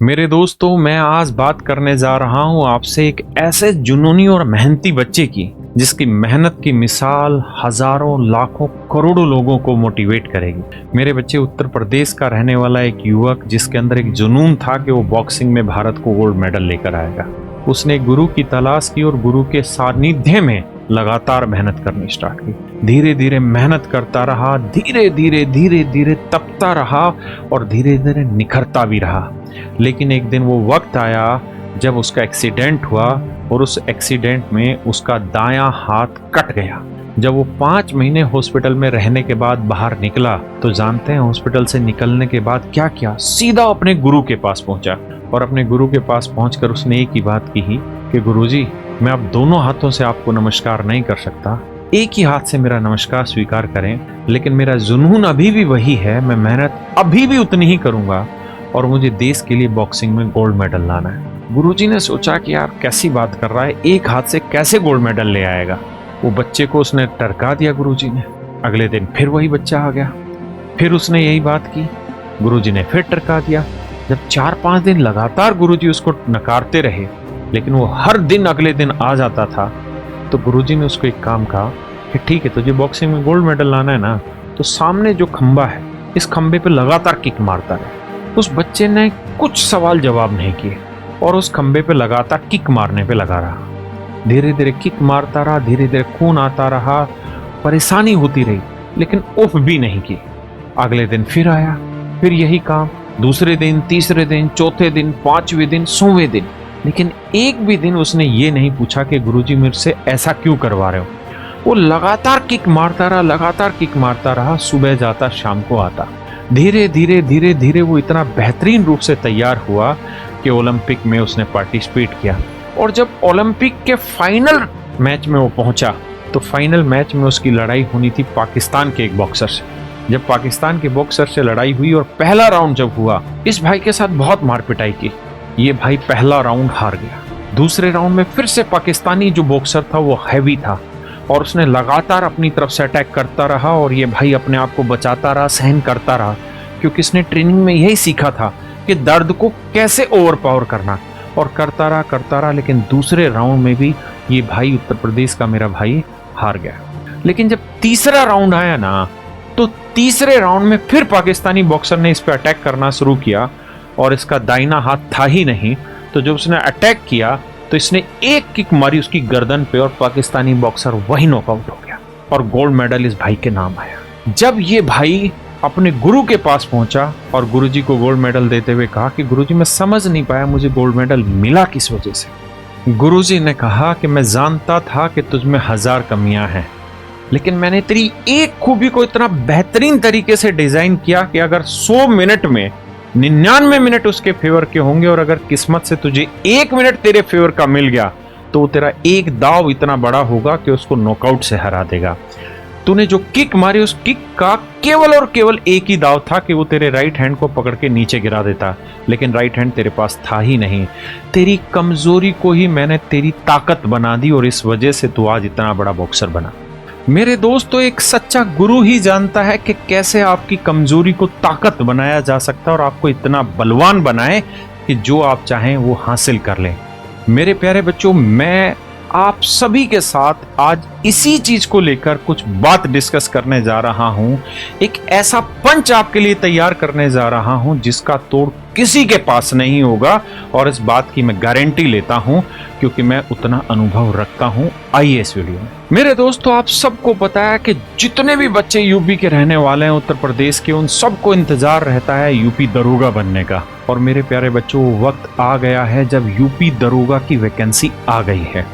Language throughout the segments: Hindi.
मेरे दोस्तों, मैं आज बात करने जा रहा हूं आपसे एक ऐसे जुनूनी और मेहनती बच्चे की जिसकी मेहनत की मिसाल हजारों लाखों करोड़ों लोगों को मोटिवेट करेगी। मेरे बच्चे उत्तर प्रदेश का रहने वाला एक युवक जिसके अंदर एक जुनून था कि वो बॉक्सिंग में भारत को गोल्ड मेडल लेकर आएगा। उसने गुरु की तलाश की और गुरु के सानिध्य में लगातार मेहनत करनी स्टार्ट की। धीरे धीरे मेहनत करता रहा, धीरे धीरे तपता रहा और धीरे धीरे निखरता भी रहा। लेकिन एक दिन वो वक्त आया जब उसका एक्सीडेंट हुआ और उस एक्सीडेंट में उसका दायां हाथ कट गया। जब वो 5 महीने हॉस्पिटल में रहने के बाद बाहर निकला तो जानते हैं हॉस्पिटल से निकलने के बाद क्या किया? सीधा अपने गुरु के पास पहुंचा और अपने गुरु के पास पहुंचकर उसने एक ही बात की कि गुरुजी, मैं अब दोनों हाथों से आपको नमस्कार नहीं कर सकता, एक ही हाथ से मेरा नमस्कार स्वीकार करें, लेकिन मेरा जुनून अभी भी वही है, मैं मेहनत अभी भी उतनी ही करूंगा और मुझे देश के लिए बॉक्सिंग में गोल्ड मेडल लाना है। गुरुजी ने सोचा कि यार कैसी बात कर रहा है, एक हाथ से कैसे गोल्ड मेडल ले आएगा। वो बच्चे को उसने टरका दिया गुरुजी ने। अगले दिन फिर वही बच्चा आ गया, फिर उसने यही बात की, गुरुजी ने फिर टरका दिया। जब 4-5 दिन लगातार गुरुजी उसको नकारते रहे लेकिन वो हर दिन अगले दिन आ जाता था, तो गुरुजी ने उसको एक काम कहा कि ठीक है, तुझे बॉक्सिंग में गोल्ड मेडल लाना है ना, तो सामने जो खंबा है इस खंबे पे लगातार किक मारता रहे। उस बच्चे ने कुछ सवाल जवाब नहीं किए और उस खंबे पे लगातार किक मारने पे लगा रहा। धीरे धीरे किक मारता रहा, धीरे धीरे खून आता रहा, परेशानी होती रही लेकिन उफ भी नहीं की। अगले दिन फिर आया, फिर यही काम, दूसरे दिन, तीसरे दिन, चौथे दिन, 5वें दिन, 100वें दिन, लेकिन एक भी दिन उसने ये नहीं पूछा कि गुरुजी मेरे से ऐसा क्यों करवा रहे हो। वो लगातार किक मारता रहा, लगातार किक मारता रहा, सुबह जाता शाम को आता। धीरे धीरे वो इतना बेहतरीन रूप से तैयार हुआ कि ओलंपिक में उसने पार्टिसिपेट किया। और जब ओलंपिक के फाइनल मैच में वो पहुंचा तो फाइनल मैच में उसकी लड़ाई होनी थी पाकिस्तान के एक बॉक्सर से। जब पाकिस्तान के बॉक्सर से लड़ाई हुई और पहला राउंड जब हुआ, इस भाई के साथ बहुत मारपिटाई की। ये भाई पहला राउंड हार गया। दूसरे राउंड में फिर से पाकिस्तानी जो बॉक्सर था वो हैवी था और उसने लगातार अपनी तरफ से अटैक करता रहा और ये भाई अपने आप को बचाता रहा, सहन करता रहा, क्योंकि इसने ट्रेनिंग में यही सीखा था कि दर्द को कैसे ओवरपावर करना, और करता रहा। लेकिन दूसरे राउंड में भी ये भाई, उत्तर प्रदेश का मेरा भाई, हार गया। लेकिन जब तीसरा राउंड आया ना, तो तीसरे राउंड में फिर पाकिस्तानी बॉक्सर ने इस पे अटैक करना शुरू किया और इसका दाहिना हाथ था ही नहीं, तो जब उसने अटैक किया तो इसने एक किक मारी उसकी गर्दन पे और पाकिस्तानी बॉक्सर वही नॉकआउट हो गया और गोल्ड मेडल इस भाई के नाम आया। जब ये भाई अपने गुरु के पास पहुंचा और गुरुजी को गोल्ड मेडल देते हुए कहा कि गुरुजी, मैं समझ नहीं पाया मुझे गोल्ड मेडल मिला किस वजह से। गुरुजी ने कहा कि मैं जानता था कि तुझ में 1000 कमियां हैं, लेकिन मैंने तेरी एक खूबी को इतना बेहतरीन तरीके से डिजाइन किया कि अगर 100 मिनट में 99 मिनट उसके फेवर के होंगे और अगर किस्मत से तुझे 1 मिनट तेरे फेवर का मिल गया तो तेरा एक दाव इतना बड़ा होगा कि उसको नॉकआउट से हरा देगा। तूने जो किक मारी उस किक का केवल और केवल एक ही दाव था कि वो तेरे राइट हैंड को पकड़ के नीचे गिरा देता, लेकिन राइट हैंड तेरे पास था ही नहीं। तेरी कमजोरी को ही मैंने तेरी ताकत बना दी और इस वजह से तू आज इतना बड़ा बॉक्सर बना। मेरे दोस्तों, एक सच्चा गुरु ही जानता है कि कैसे आपकी कमजोरी को ताकत बनाया जा सकता है और आपको इतना बलवान बनाए कि जो आप चाहें वो हासिल कर लें। मेरे प्यारे बच्चों, मैं आप सभी के साथ आज इसी चीज को लेकर कुछ बात डिस्कस करने जा रहा हूं। एक ऐसा पंच आपके लिए तैयार करने जा रहा हूं जिसका तोड़ किसी के पास नहीं होगा और इस बात की मैं गारंटी लेता हूं क्योंकि मैं उतना अनुभव रखता हूं। आइए इस वीडियो में। मेरे दोस्तों, आप सबको पता है कि जितने भी बच्चे यूपी के रहने वाले हैं, उत्तर प्रदेश के, उन सबको इंतजार रहता है यूपी दरोगा बनने का। और मेरे प्यारे बच्चों, वक्त आ गया है जब यूपी दरोगा की वैकेंसी आ गई है।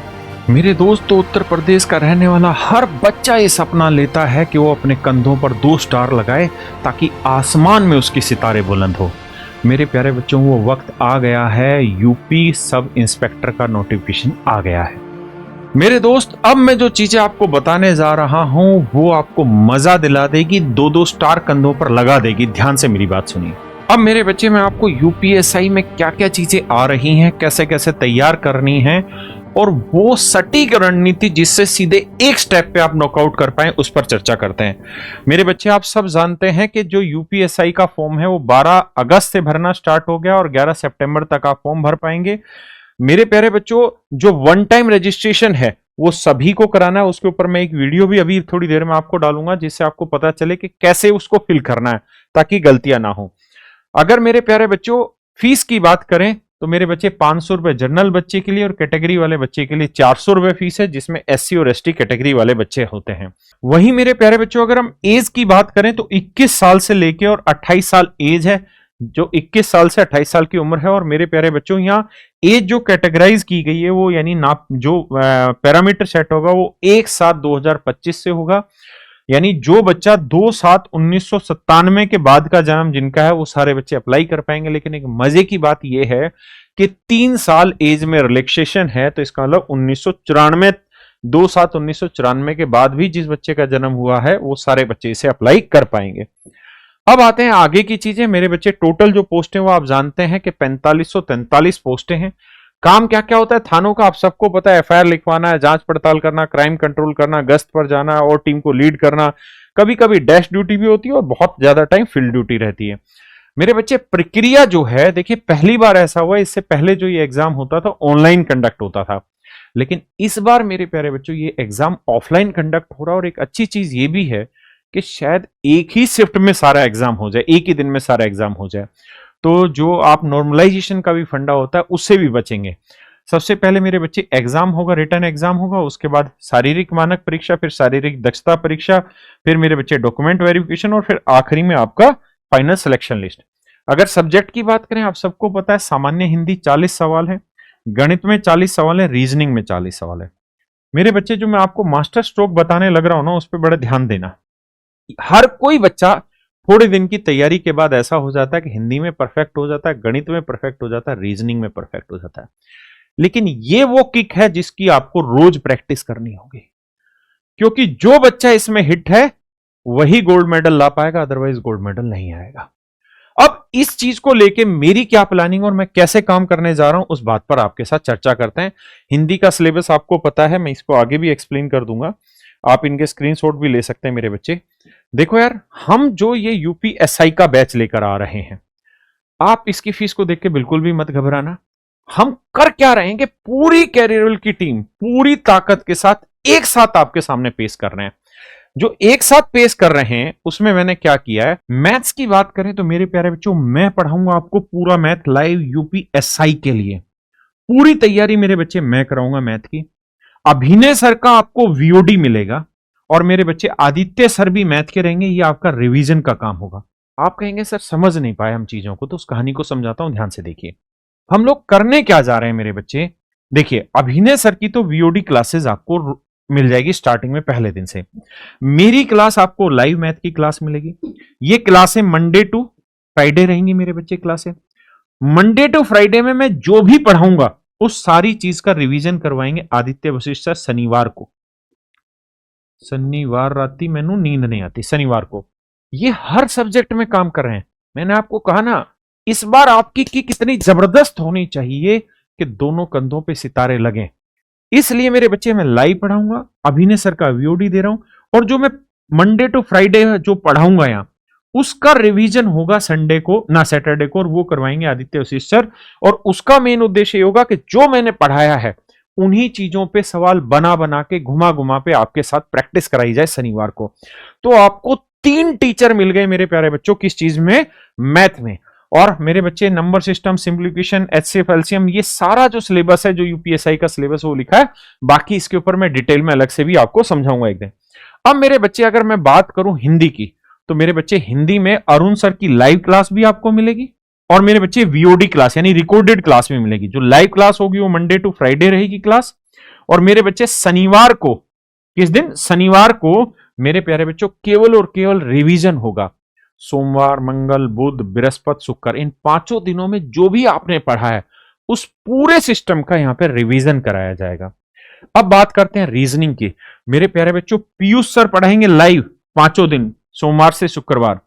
मेरे दोस्तों, उत्तर प्रदेश का रहने वाला हर बच्चा ये सपना लेता है कि वो अपने कंधों पर 2 स्टार लगाए ताकि आसमान में उसके सितारे बुलंद हो। मेरे प्यारे बच्चों, वो वक्त आ गया है, यूपी सब इंस्पेक्टर का नोटिफिकेशन आ गया है। मेरे दोस्त, अब मैं जो चीजें आपको बताने जा रहा हूं वो आपको मजा दिला देगी, 2-2 स्टार कंधों पर लगा देगी। ध्यान से मेरी बात सुनिए। अब मेरे बच्चे, मैं आपको यूपीएसआई में क्या क्या चीजें आ रही हैं, कैसे कैसे तैयार करनी है, और वो सटीक रणनीति जिससे सीधे एक स्टेप पे आप नॉकआउट कर पाए, उस पर चर्चा करते हैं। मेरे बच्चे, आप सब जानते हैं कि जो यूपीएसआई का फॉर्म है वो 12 अगस्त से भरना स्टार्ट हो गया और 11 सितंबर तक आप फॉर्म भर पाएंगे। मेरे प्यारे बच्चों, जो वन टाइम रजिस्ट्रेशन है वो सभी को कराना है। उसके ऊपर मैं एक वीडियो भी अभी थोड़ी देर में आपको डालूंगा, जिससे आपको पता चले कि कैसे उसको फिल करना है ताकि गलतियां ना हो। अगर मेरे प्यारे बच्चों फीस की बात करें तो मेरे बच्चे 500 रुपए जनरल बच्चे के लिए और कैटेगरी वाले बच्चे के लिए 400 रुपए फीस है, जिसमें एससी और एसटी कैटेगरी वाले बच्चे होते हैं। वहीं मेरे प्यारे बच्चों, अगर हम एज की बात करें तो 21 साल से लेके और 28 साल एज है। जो 21 साल से 28 साल की उम्र है। और मेरे प्यारे बच्चों, यहाँ एज जो कैटेगराइज की गई है वो यानी नाप जो पैरामीटर सेट होगा वो 1/7/2025 से होगा। यानी जो बच्चा 2/7/1997 के बाद का जन्म जिनका है वो सारे बच्चे अप्लाई कर पाएंगे। लेकिन एक मजे की बात यह है कि 3 साल एज में रिलैक्सेशन है, तो इसका मतलब 1994 2/7/1994 के बाद भी जिस बच्चे का जन्म हुआ है वो सारे बच्चे इसे अप्लाई कर पाएंगे। अब आते हैं आगे की चीजें। मेरे बच्चे, टोटल जो पोस्टें वो आप जानते हैं कि 4543 पोस्टें हैं। काम क्या क्या होता है थानों का, आप सबको पता है। एफआईआर लिखवाना है, जांच पड़ताल करना, क्राइम कंट्रोल करना, गश्त पर जाना और टीम को लीड करना। कभी कभी डैश ड्यूटी भी होती है और बहुत ज्यादा टाइम फील्ड ड्यूटी रहती है। मेरे बच्चे, प्रक्रिया जो है, देखिए पहली बार ऐसा हुआ, इससे पहले जो ये एग्जाम होता था ऑनलाइन कंडक्ट होता था, लेकिन इस बार मेरे प्यारे बच्चों ये एग्जाम ऑफलाइन कंडक्ट हो रहा है। और एक अच्छी चीज ये भी है कि शायद एक ही शिफ्ट में सारा एग्जाम हो जाए, एक ही दिन में सारा एग्जाम हो जाए, तो जो आप नॉर्मलाइजेशन का भी फंडा होता है उससे भी बचेंगे। सबसे पहले मेरे बच्चे एग्जाम होगा, रिटर्न एग्जाम होगा, उसके बाद शारीरिक मानक परीक्षा, फिर शारीरिक दक्षता परीक्षा, फिर मेरे बच्चे डॉक्यूमेंट वेरिफिकेशन और फिर आखिरी में आपका फाइनल सिलेक्शन लिस्ट। अगर सब्जेक्ट की बात करें, आप सबको पता है सामान्य हिंदी 40 सवाल है, गणित में 40 सवाल है, रीजनिंग में 40 सवाल है। मेरे बच्चे, जो मैं आपको मास्टर स्ट्रोक बताने लग रहा हूं ना, उस पर बड़ा ध्यान देना। हर कोई बच्चा थोड़े दिन की तैयारी के बाद ऐसा हो जाता है कि हिंदी में परफेक्ट हो जाता है, गणित में परफेक्ट हो जाता है, रीजनिंग में परफेक्ट हो जाता है। लेकिन ये वो किक है जिसकी आपको रोज प्रैक्टिस करनी होगी, क्योंकि जो बच्चा इसमें हिट है वही गोल्ड मेडल ला पाएगा, अदरवाइज गोल्ड मेडल नहीं आएगा। अब इस चीज को लेके मेरी क्या प्लानिंग और मैं कैसे काम करने जा रहा हूं, उस बात पर आपके साथ चर्चा करते हैं। हिंदी का सिलेबस आपको पता है, मैं इसको आगे भी एक्सप्लेन कर दूंगा, आप इनके स्क्रीनशॉट भी ले सकते हैं। मेरे बच्चे देखो यार, हम जो ये यूपीएसआई का बैच लेकर आ रहे हैं, आप इसकी फीस को देख के बिल्कुल भी मत घबराना। हम कर क्या रहे हैं कि पूरी कैरियर की टीम पूरी ताकत के साथ एक साथ आपके सामने पेश कर रहे हैं। जो एक साथ पेश कर रहे हैं उसमें मैंने क्या किया है, मैथ्स की बात करें तो मेरे प्यारे बच्चों, मैं पढ़ाऊंगा आपको पूरा मैथ लाइव यूपीएसआई के लिए। पूरी तैयारी मेरे बच्चे मैं कराऊंगा मैथ की। अभिनय सर का आपको वीओडी मिलेगा और मेरे बच्चे आदित्य सर भी मैथ के रहेंगे। ये आपका रिवीजन का काम होगा। आप कहेंगे सर समझ नहीं पाए हम चीजों को, तो उस कहानी को समझाता हूं, ध्यान से देखिए। हम लोग करने क्या जा रहे हैं मेरे बच्चे, देखिए अभिनय सर की तो वीओडी क्लासेस आपको मिल जाएगी स्टार्टिंग में पहले दिन से। मेरी क्लास आपको लाइव मैथ की क्लास मिलेगी। ये क्लासें मंडे टू फ्राइडे रहेंगी मेरे बच्चे। क्लासें मंडे टू फ्राइडे में मैं जो भी पढ़ाऊंगा उस सारी चीज का रिवीजन करवाएंगे आदित्य वशिष्ठ सर शनिवार को। शनिवार राती मैनू नींद नहीं आती, शनिवार को। ये हर सब्जेक्ट में काम कर रहे हैं। मैंने आपको कहा ना, इस बार आपकी की कितनी जबरदस्त होनी चाहिए कि दोनों कंधों पे सितारे लगे। इसलिए मेरे बच्चे मैं लाइव पढ़ाऊंगा, अभिनय सर का वीओडी दे रहा हूं, और जो मैं मंडे टू फ्राइडे जो पढ़ाऊंगा यहां उसका रिवीजन होगा संडे को ना सैटरडे को, और वो करवाएंगे आदित्य वशिष्ठ सर। और उसका मेन उद्देश्य होगा कि जो मैंने पढ़ाया है उन्हीं चीजों पे सवाल बना बना के घुमा घुमा पे आपके साथ प्रैक्टिस कराई जाए शनिवार को। तो आपको 3 टीचर मिल गए मेरे प्यारे बच्चों, किस चीज में, मैथ में। और मेरे बच्चे number system, simplification, HCF, LCM, ये सारा जो सिलेबस है, जो यूपीएसआई का सिलेबस वो लिखा है। बाकी इसके ऊपर मैं डिटेल में अलग से भी आपको समझाऊंगा एक दिन। अब मेरे बच्चे अगर मैं बात करूं हिंदी की, तो मेरे बच्चे हिंदी में अरुण सर की लाइव क्लास भी आपको मिलेगी, और मेरे बच्चे वीओडी क्लास यानी रिकॉर्डेड क्लास भी मिलेगी। जो लाइव क्लास होगी वो मंडे टू फ्राइडे रहेगी क्लास। और मेरे बच्चे शनिवार को, किस दिन, शनिवार को मेरे प्यारे बच्चों केवल और केवल रिवीजन होगा। सोमवार, मंगल, बुध, बृहस्पति, शुक्र, इन 5 दिनों में जो भी आपने पढ़ा है उस पूरे सिस्टम का यहां पर रिवीजन कराया जाएगा। अब बात करते हैं रीजनिंग की। मेरे प्यारे बच्चों, पीयूष सर पढ़ाएंगे लाइव 5 दिन, सोमवार से शुक्रवार।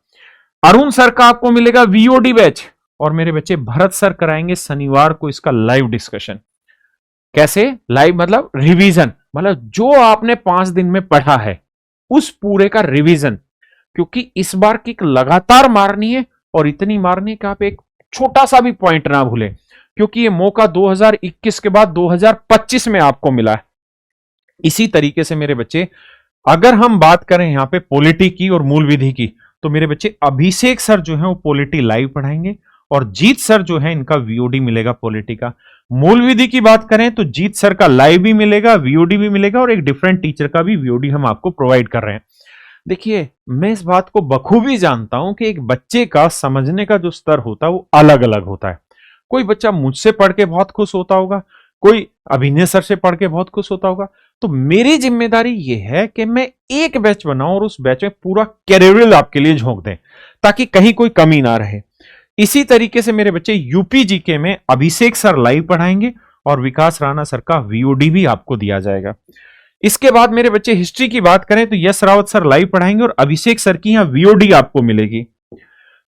अरुण सर का आपको मिलेगा वीओडी बैच, और मेरे बच्चे भरत सर कराएंगे शनिवार को इसका लाइव डिस्कशन। कैसे लाइव मतलब रिवीजन, मतलब जो आपने 5 दिन में पढ़ा है उस पूरे का रिवीजन, क्योंकि इस बार किक लगातार मारनी है और इतनी मारनी है कि आप एक छोटा सा भी पॉइंट ना भूलें, क्योंकि ये मौका 2021 के बाद 2025 में आपको मिला है। इसी तरीके से मेरे बच्चे, अगर हम बात करें यहां पे पॉलिटी की और मूल विधि की, तो मेरे बच्चे अभिषेक सर जो है वो पॉलिटी लाइव पढ़ाएंगे और जीत सर जो है इनका वीओडी मिलेगा पॉलिटी का। मूल विधि की बात करें तो जीत सर का लाइव भी मिलेगा, वीओडी भी मिलेगा और एक डिफरेंट टीचर का भी वीओडी हम आपको प्रोवाइड कर रहे हैं। देखिए, मैं इस बात को बखूबी जानता हूं कि एक बच्चे का समझने का जो स्तर होता है वो अलग अलग होता है। कोई बच्चा मुझसे पढ़ के बहुत खुश होता होगा, कोई अभिनय सर से पढ़ के बहुत खुश होता होगा। तो मेरी जिम्मेदारी यह है कि मैं एक बैच बनाऊं और उस बैच में पूरा कैरियर आपके लिए झोंक दें, ताकि कहीं कोई कमी ना रहे। इसी तरीके से मेरे बच्चे यूपी जीके में अभिषेक सर लाइव पढ़ाएंगे और विकास राणा सर का वीओडी भी आपको दिया जाएगा। इसके बाद मेरे बच्चे हिस्ट्री की बात करें तो यश रावत सर लाइव पढ़ाएंगे और अभिषेक सर की यहां वीओडी आपको मिलेगी।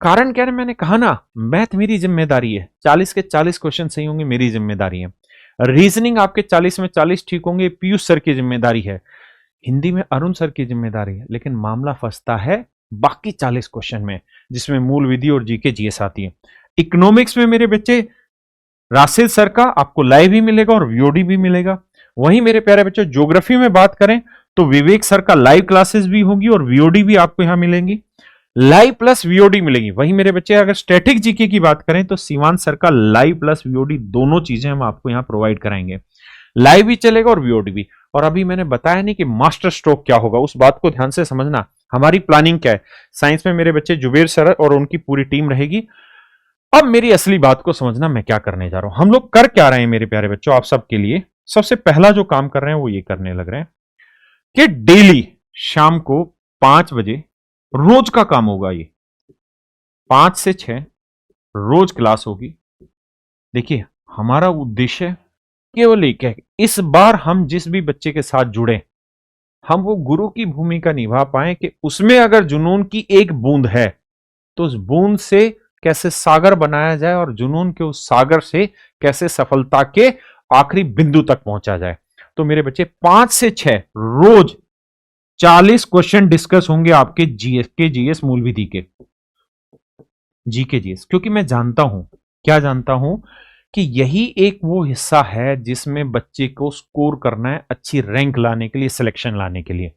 कारण क्या है, मैंने कहा ना, मैथ मेरी जिम्मेदारी है, 40 के 40 क्वेश्चन सही होंगे मेरी जिम्मेदारी है। रीजनिंग आपके 40 में 40 ठीक होंगे पीयूष सर की जिम्मेदारी है। हिंदी में अरुण सर की जिम्मेदारी है। लेकिन मामला फंसता है बाकी 40 क्वेश्चन में, जिसमें मूल विधि और जीके जीएस आती है। इकोनॉमिक्स में मेरे बच्चे राशिद सर का आपको लाइव भी मिलेगा और वीओडी भी मिलेगा। वहीं मेरे प्यारे बच्चों ज्योग्राफी में बात करें तो विवेक सर का लाइव क्लासेस भी होगी और वीओडी भी आपको यहां मिलेंगी, लाइव प्लस वीओडी मिलेगी। वहीं मेरे बच्चे अगर स्टैटिक जीके की बात करें तो सीवान सर का लाइव प्लस वीओडी दोनों चीजें हम आपको यहां प्रोवाइड कराएंगे, लाइव भी चलेगा और वीओडी भी। और अभी मैंने बताया नहीं कि मास्टर स्ट्रोक क्या होगा, उस बात को ध्यान से समझना, हमारी प्लानिंग क्या है। साइंस में मेरे बच्चे जुबेर सर और उनकी पूरी टीम रहेगी। अब मेरी असली बात को समझना, मैं क्या करने जा रहा हूं, हम लोग कर क्या रहे हैं मेरे प्यारे बच्चों। आप सबके लिए सबसे पहला जो काम कर रहे हैं वो ये करने लग रहे हैं कि डेली शाम को 5 बजे रोज का काम होगा, ये 5 से 6 रोज क्लास होगी। देखिए, हमारा उद्देश्य केवल एक है, इस बार हम जिस भी बच्चे के साथ जुड़े हम वो गुरु की भूमिका निभा पाए कि उसमें अगर जुनून की एक बूंद है तो उस बूंद से कैसे सागर बनाया जाए और जुनून के उस सागर से कैसे सफलता के आखिरी बिंदु तक पहुंचा जाए। तो मेरे बच्चे 5 से 6 रोज 40 क्वेश्चन डिस्कस होंगे आपके जीएस के, जीएस मूल विधि के, जीके जीएस। क्योंकि मैं जानता हूं, क्या जानता हूं, कि यही एक वो हिस्सा है जिसमें बच्चे को स्कोर करना है अच्छी रैंक लाने के लिए, सिलेक्शन लाने के लिए।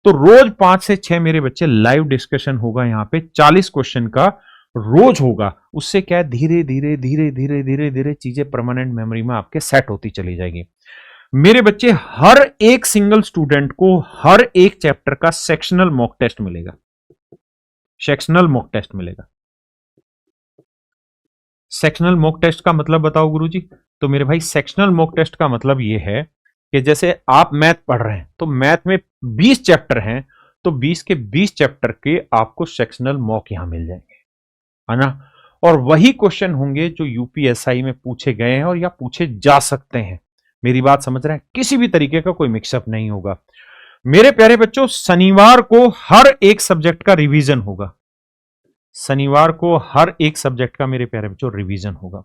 तो रोज 5 से 6 मेरे बच्चे लाइव डिस्कशन होगा, यहां पे 40 क्वेश्चन का रोज होगा। उससे क्या है, धीरे धीरे धीरे धीरे धीरे धीरे चीजें परमानेंट मेमोरी में आपके सेट होती चली जाएगी। मेरे बच्चे, हर एक सिंगल स्टूडेंट को हर एक चैप्टर का सेक्शनल मॉक टेस्ट मिलेगा, सेक्शनल मॉक टेस्ट मिलेगा। सेक्शनल मॉक टेस्ट का मतलब बताओ गुरुजी। तो मेरे भाई, सेक्शनल मॉक टेस्ट का मतलब यह है कि जैसे आप मैथ पढ़ रहे हैं तो मैथ में 20 चैप्टर हैं, तो 20 के 20 चैप्टर के आपको सेक्शनल मॉक यहां मिल जाएंगे, है ना। और वही क्वेश्चन होंगे जो यूपीएसआई में पूछे गए हैं और या पूछे जा सकते हैं। मेरी बात समझ रहे हैं, किसी भी तरीके का कोई मिक्सअप नहीं होगा। मेरे प्यारे बच्चों, शनिवार को हर एक सब्जेक्ट का रिवीजन होगा, शनिवार को हर एक सब्जेक्ट का मेरे प्यारे बच्चों रिवीजन होगा।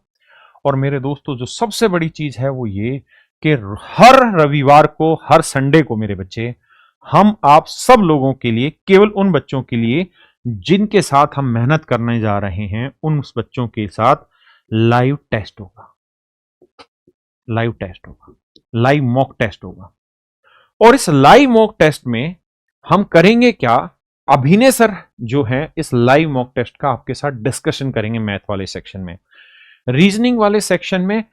और मेरे दोस्तों, जो सबसे बड़ी चीज है वो ये कि हर रविवार को, हर संडे को मेरे बच्चे, हम आप सब लोगों के लिए, केवल उन बच्चों के लिए जिनके साथ हम मेहनत करने जा रहे हैं, उन बच्चों के साथ लाइव टेस्ट होगा, लाइव टेस्ट होगा, लाइव मॉक टेस्ट होगा। और इस लाइव मॉक टेस्ट में हम करेंगे क्या, अभिनय सर जो है इस लाइव मॉक टेस्ट का आपके साथ डिस्कशन करेंगे मैथ वाले सेक्शन में, रीजनिंग वाले सेक्शन में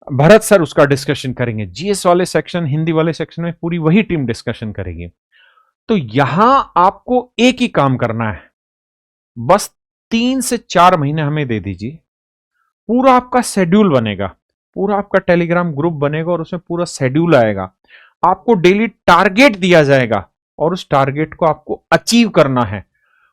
भरत सर उसका डिस्कशन करेंगे, जीएस वाले सेक्शन, हिंदी वाले सेक्शन में पूरी वही टीम डिस्कशन करेगी। तो यहां आपको एक ही काम करना है, बस 3 से 4 महीने हमें दे दीजिए, पूरा आपका शेड्यूल बनेगा, पूरा आपका टेलीग्राम ग्रुप बनेगा और उसमें पूरा शेड्यूल आएगा। आपको डेली टारगेट दिया जाएगा और उस टारगेट को आपको अचीव करना है।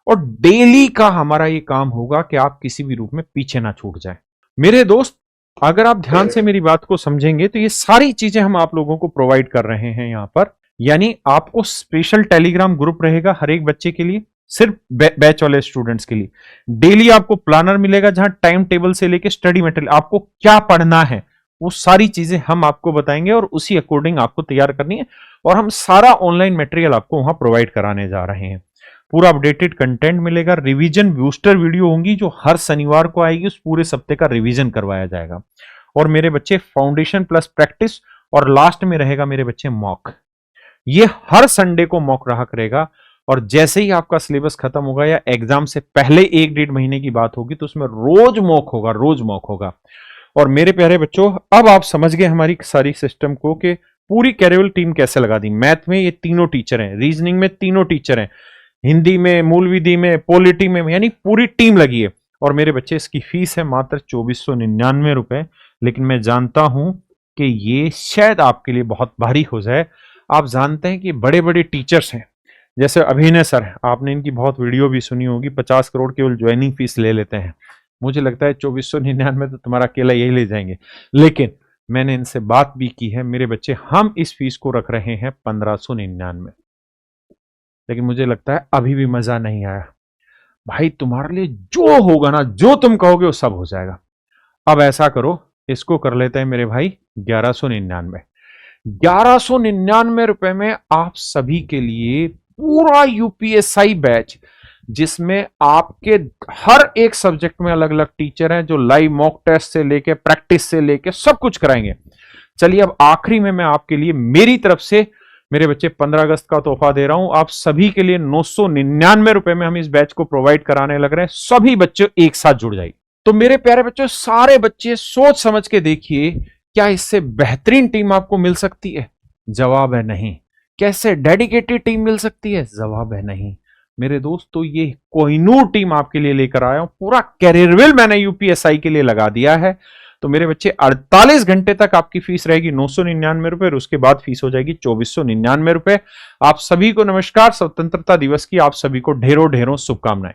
और डेली का हमारा ये काम होगा कि आप किसी भी रूप में पीछे ना छूट जाए। मेरे दोस्त, अगर आप ध्यान से मेरी बात को समझेंगे तो ये सारी चीजें हम आप लोगों को प्रोवाइड कर रहे हैं यहां पर। यानी आपको स्पेशल टेलीग्राम ग्रुप रहेगा हर एक बच्चे के लिए, सिर्फ बैच वाले स्टूडेंट्स के लिए। डेली आपको प्लानर मिलेगा जहां टाइम टेबल से लेके स्टडी मटेरियल, आपको क्या पढ़ना है वो सारी चीजें हम आपको बताएंगे और उसी अकॉर्डिंग आपको तैयार करनी है। और हम सारा ऑनलाइन मटेरियल आपको वहां प्रोवाइड कराने जा रहे हैं। पूरा अपडेटेड कंटेंट मिलेगा, रिवीजन बूस्टर वीडियो होंगी जो हर शनिवार को आएगी, उस पूरे सप्ते का रिवीजन करवाया जाएगा। और मेरे बच्चे फाउंडेशन प्लस प्रैक्टिस, और लास्ट में रहेगा मेरे बच्चे मॉक। ये हर संडे को मॉक रहा करेगा। और जैसे ही आपका सिलेबस खत्म होगा या एग्जाम से पहले 1-1.5 महीने की बात होगी तो उसमें रोज मॉक होगा, रोज मॉक होगा। और मेरे प्यारे बच्चों, अब आप समझ गए हमारी सारी सिस्टम को कि पूरी कैरियर टीम कैसे लगा दी। मैथ में ये तीनों टीचर हैं, रीजनिंग में तीनों टीचर हैं, हिंदी में, मूल विधि में, पॉलिटी में, यानी पूरी टीम लगी है। और मेरे बच्चे, इसकी फीस है मात्र 2499 रुपए। लेकिन मैं जानता हूं कि ये शायद आपके लिए बहुत भारी हो जाए। आप जानते हैं कि बड़े बड़े टीचर्स हैं, जैसे अभिनय सर, आपने इनकी बहुत वीडियो भी सुनी होगी, 50 करोड़ केवल ज्वाइनिंग फीस ले लेते हैं। मुझे लगता है 2499 तो तुम्हारा अकेला यही ले जाएंगे। लेकिन मैंने इनसे बात भी की है, मेरे बच्चे हम इस फीस को रख रहे हैं 1599। लेकिन मुझे लगता है अभी भी मजा नहीं आया। भाई तुम्हारे लिए जो होगा ना, जो तुम कहोगे वो सब हो जाएगा। अब ऐसा करो, इसको कर लेते हैं मेरे भाई 1199। 1199 रुपए में आप सभी के लिए पूरा यूपीएसआई बैच, जिसमें आपके हर एक सब्जेक्ट में अलग अलग टीचर हैं जो लाइव मॉक टेस्ट से लेके प्रैक्टिस से लेके सब कुछ कराएंगे। चलिए, अब आखिरी में मैं आपके लिए मेरी तरफ से मेरे बच्चे 15 अगस्त का तोहफा दे रहा हूं। आप सभी के लिए 999 रुपए में हम इस बैच को प्रोवाइड कराने लग रहे हैं। सभी बच्चे एक साथ जुड़ जाइए। तो मेरे प्यारे बच्चों, सारे बच्चे सोच समझ के देखिए, क्या इससे बेहतरीन टीम आपको मिल सकती है? जवाब है नहीं। कैसे डेडिकेटेड टीम मिल सकती है? जवाब है नहीं। मेरे दोस्तों, ये कोहिनूर टीम आपके लिए लेकर आया हूं। पूरा कैरियरवेल मैंने यूपीएसआई के लिए लगा दिया है। तो मेरे बच्चे, 48 घंटे तक आपकी फीस रहेगी 999 रुपए, और उसके बाद फीस हो जाएगी 2499 रुपए। आप सभी को नमस्कार। स्वतंत्रता दिवस की आप सभी को ढेरों ढेरों शुभकामनाएं।